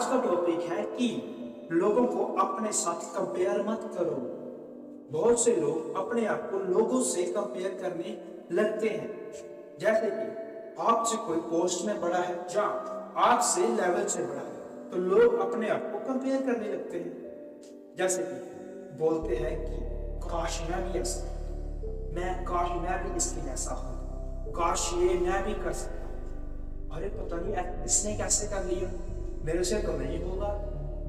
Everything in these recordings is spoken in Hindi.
आज का टॉपिक है कि लोगों को अपने साथ कंपेयर मत करो। बहुत से लोग अपने आप को लोगों से कंपेयर करने लगते हैं। जैसे कि आपसे कोई पोस्ट में बड़ा है या आपसे लेवल से बड़ा है, तो लोग अपने आप को कंपेयर करने लगते हैं। जैसे कि बोलते हैं कि काश मैं भी ऐसा, काश मैं भी इसके जैसा हूँ, काश ये मैं भी कर सकता हूँ। अरे पता नहीं इसने कैसे कर लिया, मेरे से तो नहीं होगा।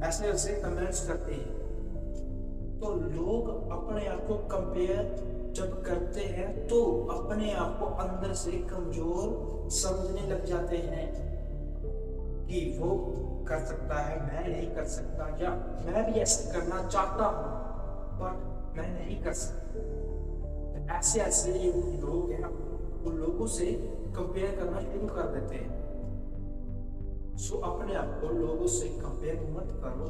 ऐसे ऐसे कमेंट्स करते हैं। तो लोग अपने आप को कंपेयर जब करते हैं तो अपने आप को अंदर से कमजोर समझने लग जाते हैं कि वो कर सकता है, मैं नहीं कर सकता, या मैं भी ऐसा करना चाहता हूँ बट मैं नहीं कर सकता। ऐसे ऐसे लोग हैं, उन लोगों से कंपेयर करना शुरू कर देते हैं। सो अपने आप को लोगों से कंपेयर मत करो।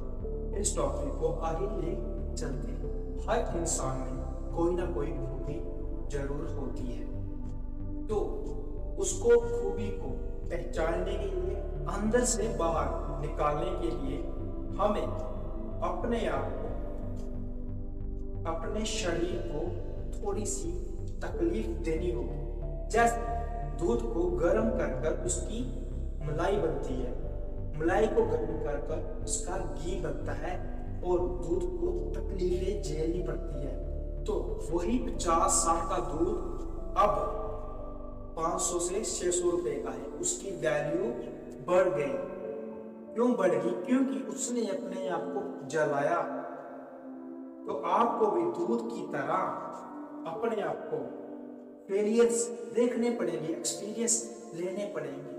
इस टॉपिक को आगे ले चलते हैं। हर इंसान में कोई ना कोई खूबी जरूर होती है, तो उसको खूबी को पहचानने के लिए, अंदर से बाहर निकालने के लिए हमें अपने आप को, अपने शरीर को थोड़ी सी तकलीफ देनी होगी। जैसे दूध को गर्म कर उसकी मलाई बनती है, मलाई को गर्म कर उसका घी बनता है और दूध को तकलीफें झेलनी पड़ती है। तो वही 50-60 का दूध अब 500 से 600 रुपए का है। उसकी वैल्यू बढ़ गई। क्यों बढ़ गई? क्योंकि उसने अपने आप को जलाया। तो आपको भी दूध की तरह अपने आप को फेलियर्स देखने पड़ेंगे, एक्सपीरियंस लेने पड़ेंगे,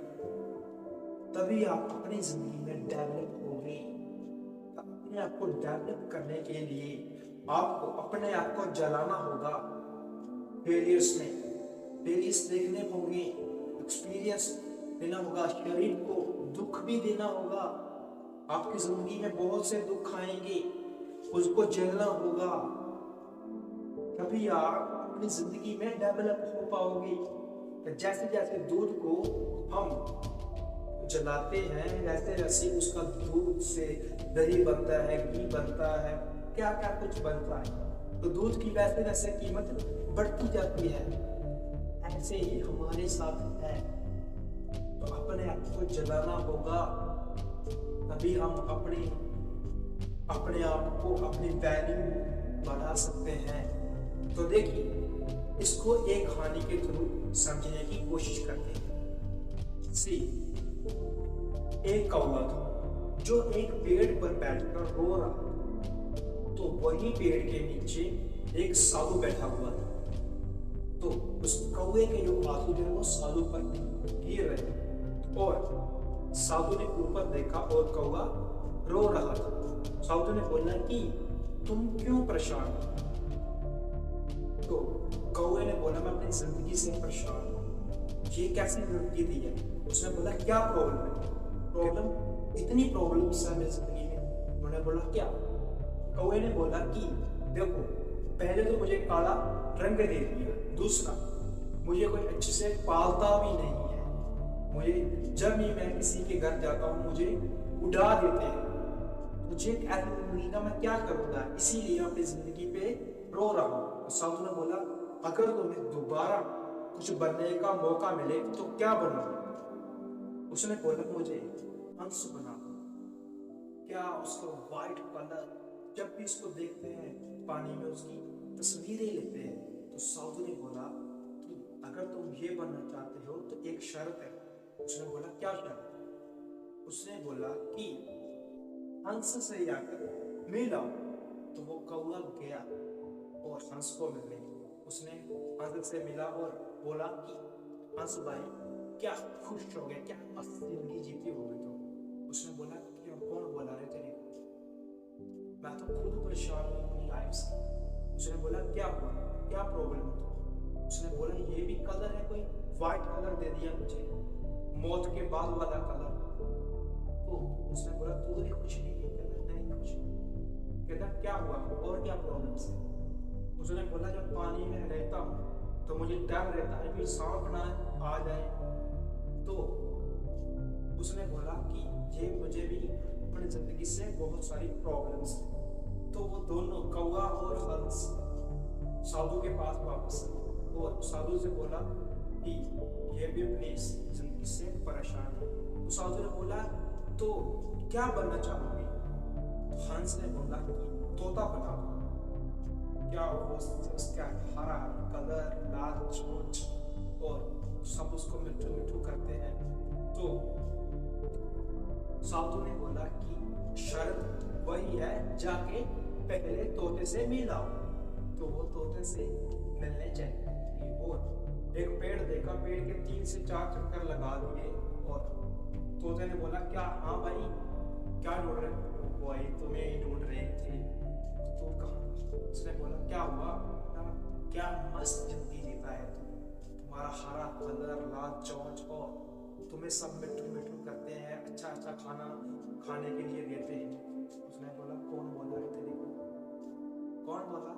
तभी आप अपनी जिंदगी में डेवलप होंगे। अपने आप को डेवलप करने के लिए आपको अपने आप को जलाना होगा। फेलियर्स देखने होंगे, एक्सपीरियंस लेना होगा, शरीर को दुख भी देना होगा। आपकी जिंदगी में बहुत से दुख आएंगे, उसको झेलना होगा, तभी आप अपनी जिंदगी में डेवलप हो पाओगे। जैसे जैसे दूध को हम जलाते हैं, वैसे वैसे उसका दूध से दही बनता है, घी बनता है, क्या क्या कुछ बनता है। तो दूध की वैसे वैसे कीमत बढ़ती जाती है। ऐसे ही हमारे साथ है। तो अपने आप को जलाना होगा, तभी हम अपने आप को, अपनी वैल्यू बढ़ा सकते हैं। तो देखिए, इसको एक कहानी के थ्रू समझने की कोशिश करते हैं। सी एक कौवा था जो एक पेड़ पर बैठकर रो रहा था। तो वही पेड़ के नीचे एक साधु बैठा हुआ था। तो उस कौवे के जो आंसू थे वो साधु पर गिर रहे और साधु ने ऊपर देखा और कौवा रो रहा था। साधु ने बोला कि तुम क्यों परेशान हो? तो कौवे ने बोला, मैं अपनी जिंदगी से परेशान हूँ। ये कैसी जिंदगी दी है? उसने बोला, क्या प्रॉब्लम है? प्रॉब्लम, इतनी प्रॉब्लम्स है मेरी जिंदगी में। उन्होंने बोला, क्या? कौवे ने बोला कि देखो, पहले तो मुझे काला रंग दे दिया, दूसरा मुझे कोई अच्छे से पालता भी नहीं है, मुझे जब भी मैं किसी के घर जाता हूँ मुझे उड़ा देते हैं। मुझे ऐसी जिंदगी का मैं क्या करूँगा? इसीलिए अपनी जिंदगी पे रो रहा हूँ। साधु ने बोला, अगर तुम्हें दोबारा कुछ बनने का मौका मिले तो क्या बनोगे? उसने बोला, मुझे हंस बना दो। क्या उसका व्हाइट कलर, जब भी उसको देखते हैं पानी में उसकी तस्वीरें लेते हैं। तो साधु ने बोला कि अगर तुम ये बनना चाहते हो तो एक शर्त है। उसने बोला, क्या शर्त? उसने बोला कि हंस से आकर मिलाओ। तो वो कौवा गया और हंस को मिलने। उसने हंस से मिला और बोला कि हंस भाई, क्या खुश हो गए, क्या मस्त जिंदगी जीती हो गई? तो उसने बोला, क्यों, कौन बोला रहे तेरे को? मैं तो खुद परेशान हूँ अपनी लाइफ से। उसने बोला, क्या हुआ, क्या प्रॉब्लम है? तो उसने बोला, ये भी कलर है, कोई व्हाइट कलर दे दिया मुझे, मौत के बाद वाला कलर। तो उसने बोला, तू भी कुछ नहीं किया? कहता नहीं कुछ। कहता क्या हुआ और क्या प्रॉब्लम है? उसने बोला, जब पानी में रहता हूँ तो मुझे डर रहता है कि सांप ना आ जाए। तो उसने बोला कि ये मुझे भी अपनी जिंदगी से बहुत सारी प्रॉब्लम्स है। तो वो दोनों कौवा और हंस साधु के पास वापस आए और साधु से बोला कि ये भी अपनी जिंदगी से परेशान है। तो साधु ने बोला तो क्या बनना चाहोगे? तो हंस ने बोला कि तोता बना दो। क्या वो उसका हरा कलर, लाल चोंच और सब उसको मिट्टू मिट्टू करते हैं। तो साधु ने बोला कि शर्त वही है, जाके पहले तोते से मिलाओ। तो वो तोते से मिलने चाहिए और एक पेड़ देखा, पेड़ के 3 से 4 चक्कर लगा दिए और तोते ने बोला क्या? हाँ भाई, क्या ढूंढ रहे हो? भाई तुम्हें ही ढूंढ रहे थे। तो कहा, उसने बोला क्या हुआ? क्या मस्त जिंदगी जीता है तुम्हारा हरा कलर, लाल चोंच और तुम्हें सब मिट्टू मिट्टू करते हैं, अच्छा अच्छा खाना खाने के लिए देते हैं। उसने बोला कौन बोला है तेरे को? कौन बोला?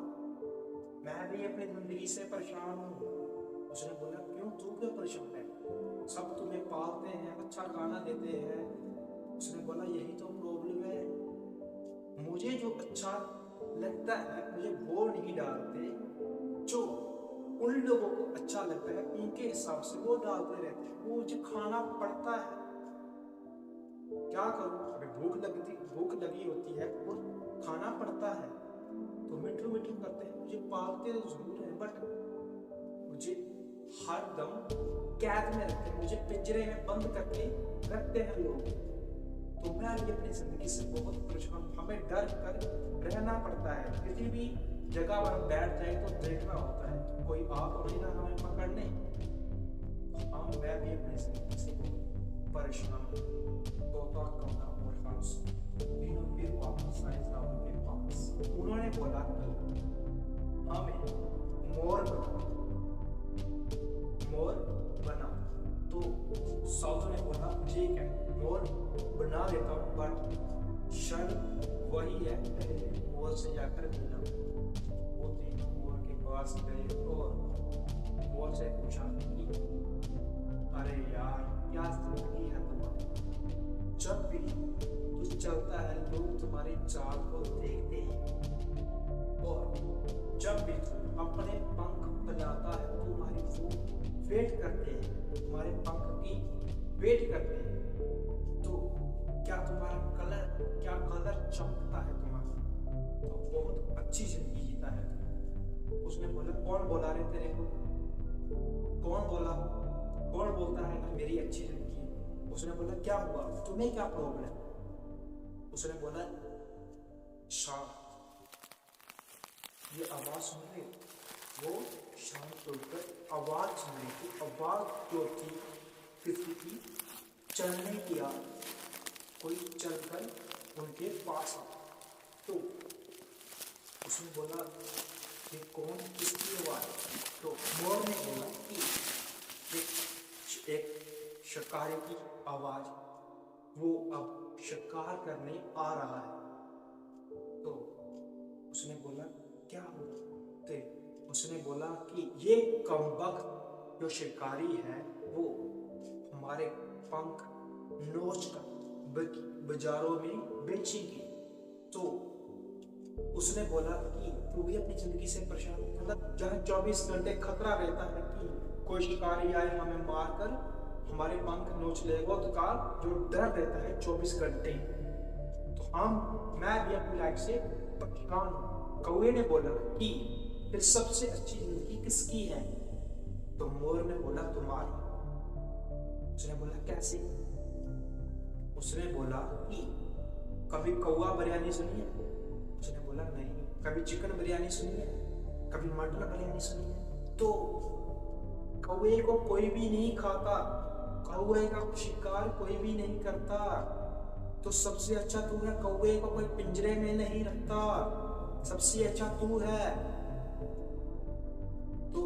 मैं भी अपनी जिंदगी से परेशान हूँ। उसने बोला क्यों, तू क्यों परेशान है? सब तुम्हें पालते हैं, अच्छा खाना देते हैं। उसने बोला यही तो प्रॉब्लम है, मुझे जो अच्छा लगता है मुझे वो नहीं डालते, जो उन लोगों को अच्छा लगता है उनके हिसाब से वो डालते रहते हैं। वो मुझे खाना पड़ता है, क्या करूं? अभी भूख लगी होती है और खाना पड़ता है तो मिट्टू मिट्टू करते हैं। मुझे पालते तो जरूर है बट मुझे हर दम कैद में रखते हैं, मुझे पिंजरे में बंद करके रखते हैं लोग। तो मैं भी अपनी जिंदगी से बहुत परेशान हूं। हमें डर कर रहना पड़ता है, किसी भी जगह पर हम बैठ जाए तो देखना होता है कोई आ तो नहीं रहा हमें पकड़ने। हाँ, मैं भी अपनी जिंदगी से बहुत परेशान हूँ। तोता, कौवा और हंस तीनों फिर वापस आए साधु के पास। उन्होंने बोला कि हमें मोर बना। तो साधु ने बोला ठीक है, मोर बना देता हूँ बट शर्त वही है, पहले मोर से जाकर मिला। वो तीनों मोर के पास गए और मोर से पूछा कि अरे यार क्या जिंदगी है तुम्हारी, जब भी तू चलता है लोग तुम्हारी चाल को देखते हैं और जब भी तू अपने पंख फैलाता है तुम्हारी वो वेट करते हैं, तुम्हारे पंख की वेट करते हैं। तो क्या कलर चमकता है तुम्हारा, तो बहुत अच्छी जिंदगी जीता है तुम। उसने बोला कौन बोला रे तेरे को? कौन बोलता है कि मेरी अच्छी जिंदगी है? उसने बोला क्या हुआ, तुम्हें क्या प्रॉब्लम? उसने बोला शाम, ये आवाज सुन रहे? वो शाम तोड़कर आवाज सुन रही थी। आवाज जो थी किसी की चलने की, कोई चलकर उनके पास आ। तो उसने बोला कि कौन, किसकी आवाज? तो मोर ने बोला कि एक शिकारी की आवाज, वो अब शिकार करने आ रहा है। तो उसने बोला क्या हुआ? तो उसने बोला कि ये कमबख्त जो शिकारी है वो हमारे पंख नोच कर बाजारों में बेचेगी। तो उसने बोला कि तू भी अपनी जिंदगी से परेशान, मतलब जहाँ 24 घंटे खतरा रहता है कि कोई शिकारी आए हमें मारकर हमारे पंख नोच लेगा, तो का जो डर रहता है 24 घंटे। तो मैं भी अपनी लाइफ से परेशान हूँ। कौवे ने बोला कि फिर सबसे अच्छी जिंदगी किसकी है? तो मोर ने बोला तुम्हारी। उसने बोला कैसे? उसने बोला कि कभी कौवा बिरयानी सुनी है? उसने बोला नहीं। कभी चिकन बिरयानी सुनी है? कभी मटन बिरयानी सुनी है? तो कौवे को कोई भी नहीं खाता, कौवे का शिकार कोई भी नहीं करता। तो सबसे अच्छा तू है, कौवे को कोई पिंजरे में नहीं रखता, सबसे अच्छा तू है। तो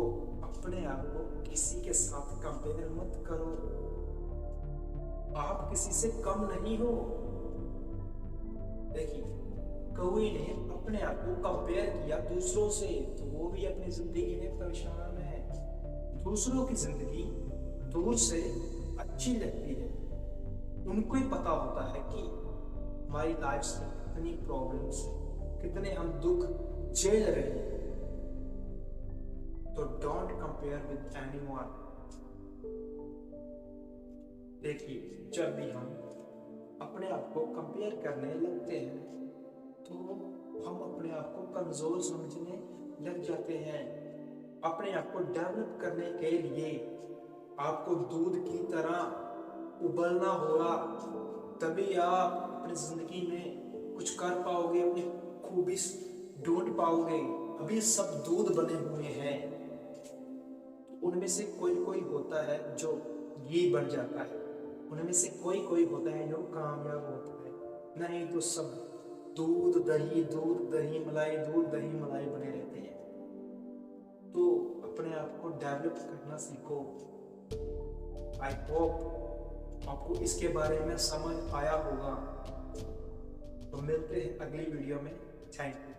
अपने आप को किसी के साथ कंपेयर मत करो, आप किसी से कम नहीं हो। देखिए कौवे ने अपने आप को कंपेयर किया दूसरों से, तो वो भी अपनी जिंदगी में परेशान है। दूसरों की जिंदगी दूर से अच्छी लगती है, उनको ही पता होता है कि हमारी लाइफ में कितनी प्रॉब्लम्स है, कितने हम दुख झेल रहे हैं। तो डोंट कंपेयर विद एनीवन। देखिए, जब भी हम अपने आप को कंपेयर करने लगते हैं तो हम अपने आप को कमजोर समझने लग जाते हैं। अपने आप को डेवलप करने के लिए आपको दूध की तरह उबलना होगा, तभी आप अपनी जिंदगी में कुछ कर पाओगे, अपनी खूबी ढूंढ पाओगे। अभी सब दूध बने हुए हैं, उनमें से कोई कोई होता है जो घी बन जाता है, उनमें से कोई कोई होता है जो कामयाब होता है, नहीं तो सब दूध दही मलाई, दूध दही मलाई बने रहते हैं। तो अपने आप को डेवलप करना सीखो। आई होप आपको इसके बारे में समझ आया होगा। तो मिलते हैं अगली वीडियो में। Thank you.